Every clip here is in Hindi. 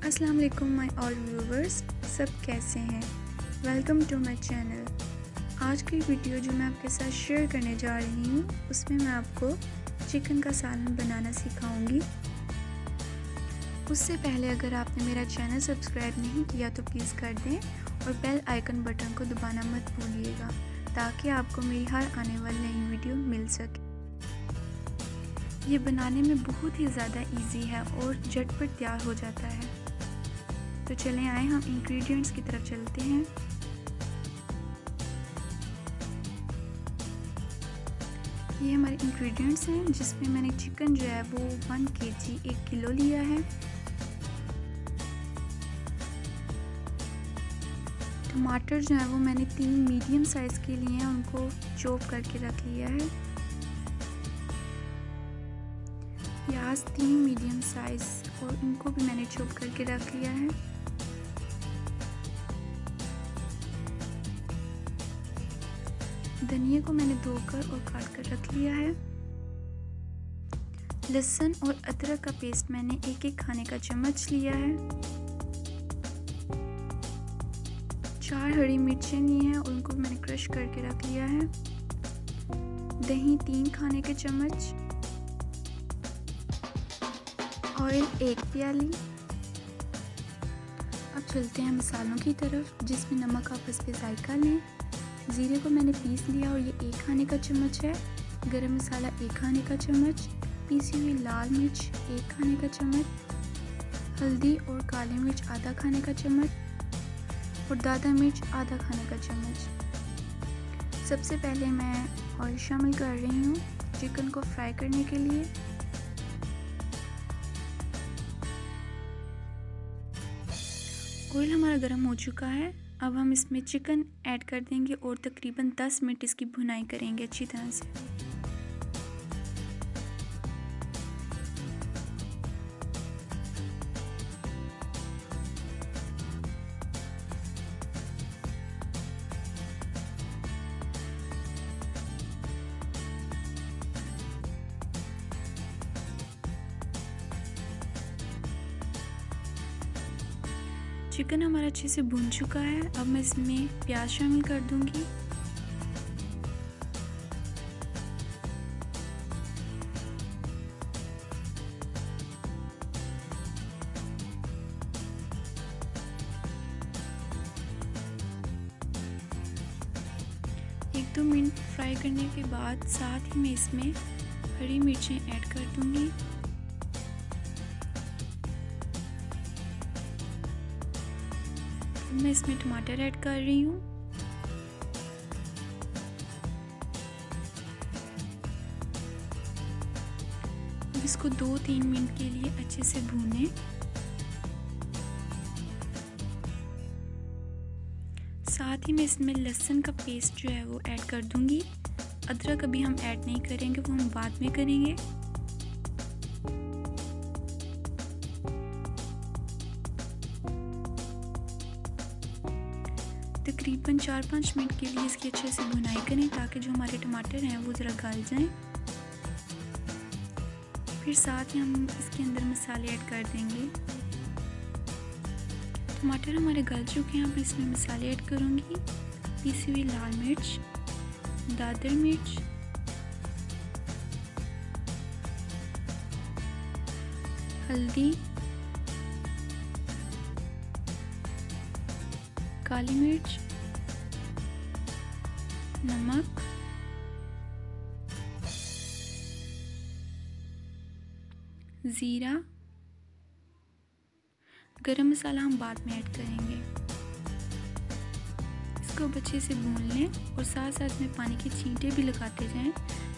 अस्सलाम वालेकुम माय ऑल व्यूवर्स, सब कैसे हैं। Welcome to my channel. आज की वीडियो जो मैं आपके साथ शेयर करने जा रही हूँ उसमें मैं आपको चिकन का सालन बनाना सिखाऊंगी। उससे पहले अगर आपने मेरा चैनल सब्सक्राइब नहीं किया तो प्लीज़ कर दें और बेल आइकन बटन को दबाना मत भूलिएगा ताकि आपको मेरी हर आने वाली नई वीडियो मिल सके। ये बनाने में बहुत ही ज़्यादा इजी है और झटपट तैयार हो जाता है। तो चलें आए हम इंग्रेडिएंट्स की तरफ चलते हैं। ये हमारे इंग्रेडिएंट्स हैं जिसमें मैंने चिकन जो है वो 1 kg 1 किलो लिया है। टमाटर जो है वो मैंने 3 मीडियम साइज़ के लिए हैं, उनको चॉप करके रख लिया है। प्याज 3 मीडियम साइज़ और इनको भी मैंने चॉप करके रख लिया है। धनिया को मैंने धोकर और काट कर रख लिया है। लहसुन और अदरक का पेस्ट मैंने एक खाने का चम्मच लिया है। 4 हरी मिर्चें ली हैं और उनको मैंने क्रश करके रख लिया है। दही 3 खाने के चम्मच, ऑयल 1 प्याली। अब चलते हैं मसालों की तरफ जिसमें नमक आप बस पे जायका लें। ज़ीरे को मैंने पीस लिया और ये 1 खाने का चम्मच है। गरम मसाला 1 खाने का चम्मच, पीसी हुई लाल मिर्च 1 खाने का चम्मच, हल्दी और काली मिर्च आधा खाने का चम्मच और दादा मिर्च आधा खाने का चम्मच। सबसे पहले मैं ऑयल शामिल कर रही हूँ चिकन को फ्राई करने के लिए। ऑयल हमारा गर्म हो चुका है। अब हम इसमें चिकन ऐड कर देंगे और तकरीबन 10 मिनट इसकी भुनाई करेंगे अच्छी तरह से। चिकन हमारा अच्छे से भुन चुका है। अब मैं इसमें प्याज शामिल कर दूंगी। एक दो मिनट फ्राई करने के बाद साथ ही मैं इसमें हरी मिर्चें ऐड कर दूंगी। मैं इसमें टमाटर ऐड कर रही हूँ। इसको 2-3 मिनट के लिए अच्छे से भूनें। साथ ही मैं इसमें लहसुन का पेस्ट जो है वो ऐड कर दूंगी। अदरक अभी हम ऐड नहीं करेंगे, वो हम बाद में करेंगे। तकरीबन 4-5 मिनट के लिए इसकी अच्छे से भुनाई करें ताकि जो हमारे टमाटर हैं वो ज़रा गल जाएं। फिर साथ ही हम इसके अंदर मसाले ऐड कर देंगे। टमाटर हमारे गल चुके हैं। अब इसमें मसाले ऐड करूँगी। पीसी हुई लाल मिर्च, दादर मिर्च, हल्दी, काली मिर्च, नमक, ज़ीरा, गरम मसाला हम बाद में ऐड करेंगे। इसको अच्छे से भून लें और साथ साथ में पानी के छींटे भी लगाते जाएं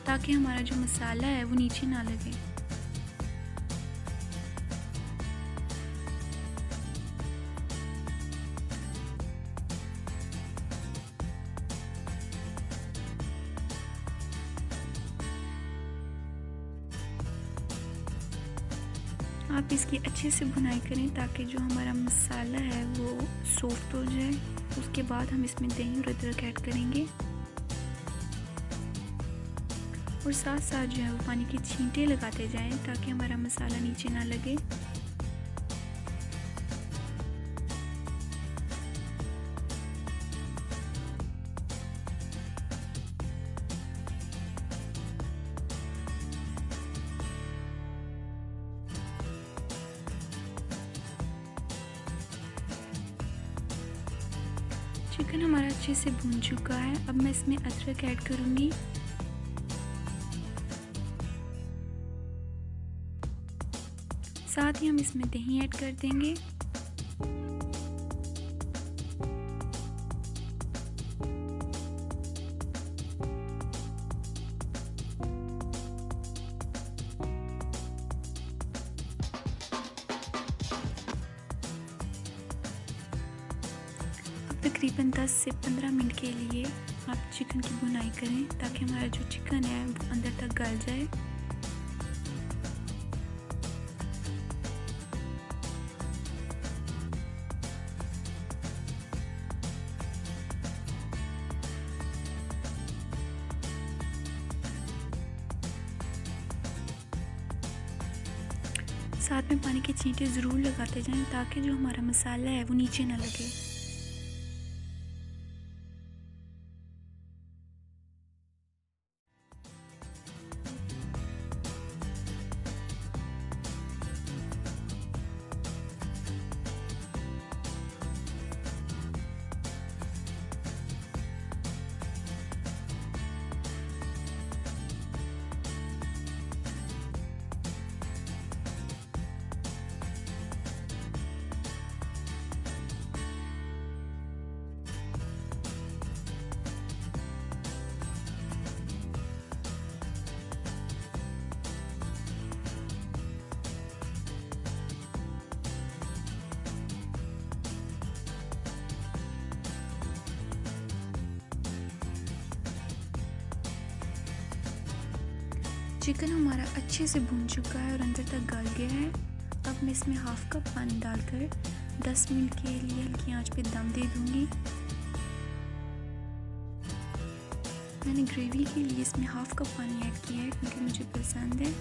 ताकि हमारा जो मसाला है वो नीचे ना लगे। आप इसकी अच्छे से भुनाई करें ताकि जो हमारा मसाला है वो सॉफ्ट हो जाए। उसके बाद हम इसमें दही और अदरक ऐड करेंगे और साथ साथ जो है वो पानी की छींटे लगाते जाएं ताकि हमारा मसाला नीचे ना लगे। चिकन हमारा अच्छे से भून चुका है। अब मैं इसमें अदरक ऐड करूँगी। साथ ही हम इसमें दही ऐड कर देंगे। तकरीबन 10 से 15 मिनट के लिए आप चिकन की भुनाई करें ताकि हमारा जो चिकन है वो अंदर तक गल जाए। साथ में पानी के छींटे ज़रूर लगाते जाएं ताकि जो हमारा मसाला है वो नीचे ना लगे। चिकन हमारा अच्छे से भून चुका है और अंदर तक गल गया है। अब मैं इसमें हाफ कप पानी डालकर 10 मिनट के लिए हल्की आंच पे दम दे दूंगी। मैंने ग्रेवी के लिए इसमें हाफ कप पानी ऐड किया है क्योंकि मुझे पसंद है।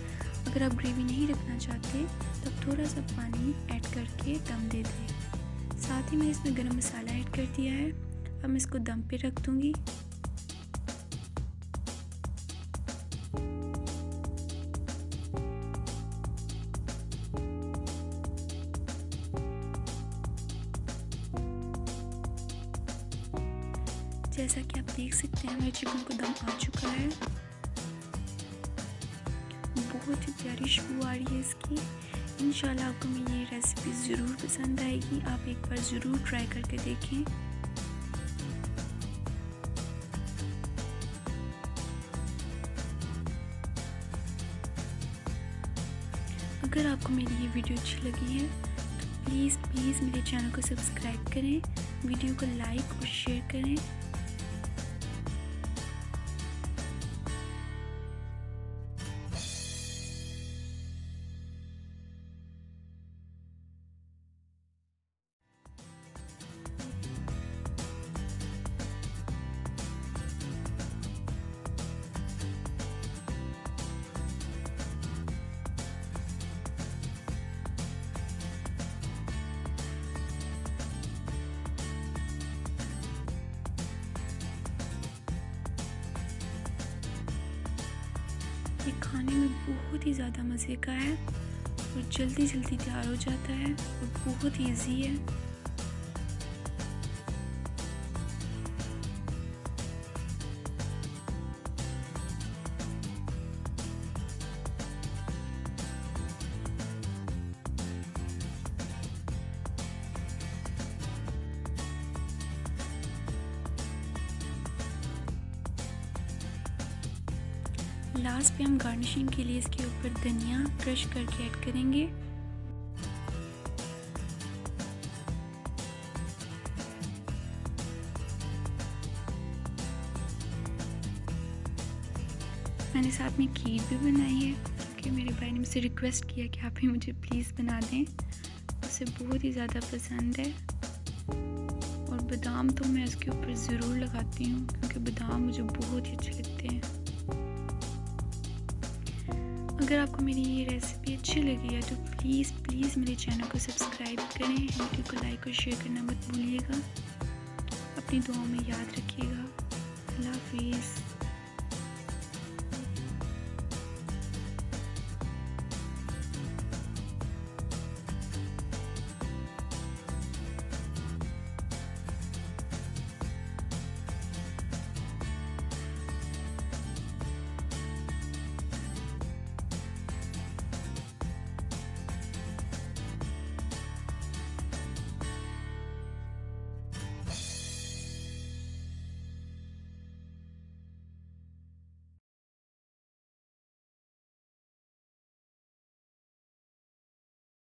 अगर आप ग्रेवी नहीं रखना चाहते तब थोड़ा सा पानी ऐड करके दम दे दें। साथ ही मैंने इसमें गरम मसाला ऐड कर दिया है। अब मैं इसको दम पे रख दूंगी। जैसा कि आप देख सकते हैं हमारे चिकन को दम आ चुका है। बहुत ही प्यारी खुशबू आ रही है इसकी। इंशाल्लाह आपको मेरी ये रेसिपी ज़रूर पसंद आएगी। आप एक बार ज़रूर ट्राई करके देखें। अगर आपको मेरी ये वीडियो अच्छी लगी है तो प्लीज़ मेरे चैनल को सब्सक्राइब करें, वीडियो को लाइक और शेयर करें। ये खाने में बहुत ही ज़्यादा मज़े का है और जल्दी तैयार हो जाता है और बहुत ईजी है। लास्ट पे हम गार्निशिंग के लिए इसके ऊपर धनिया क्रश करके ऐड करेंगे। मैंने साथ में खीर भी बनाई है क्योंकि मेरे भाई ने मुझसे रिक्वेस्ट किया कि आप ही मुझे प्लीज़ बना दें। उसे बहुत ही ज़्यादा पसंद है और बादाम तो मैं इसके ऊपर ज़रूर लगाती हूँ क्योंकि बादाम मुझे बहुत ही अच्छे लगते हैं। अगर आपको मेरी ये रेसिपी अच्छी लगी है तो प्लीज़ मेरे चैनल को सब्सक्राइब करें, वीडियो को लाइक और शेयर करना मत भूलिएगा। अपनी दुआओं में याद रखिएगा। अल्लाह हाफिज़।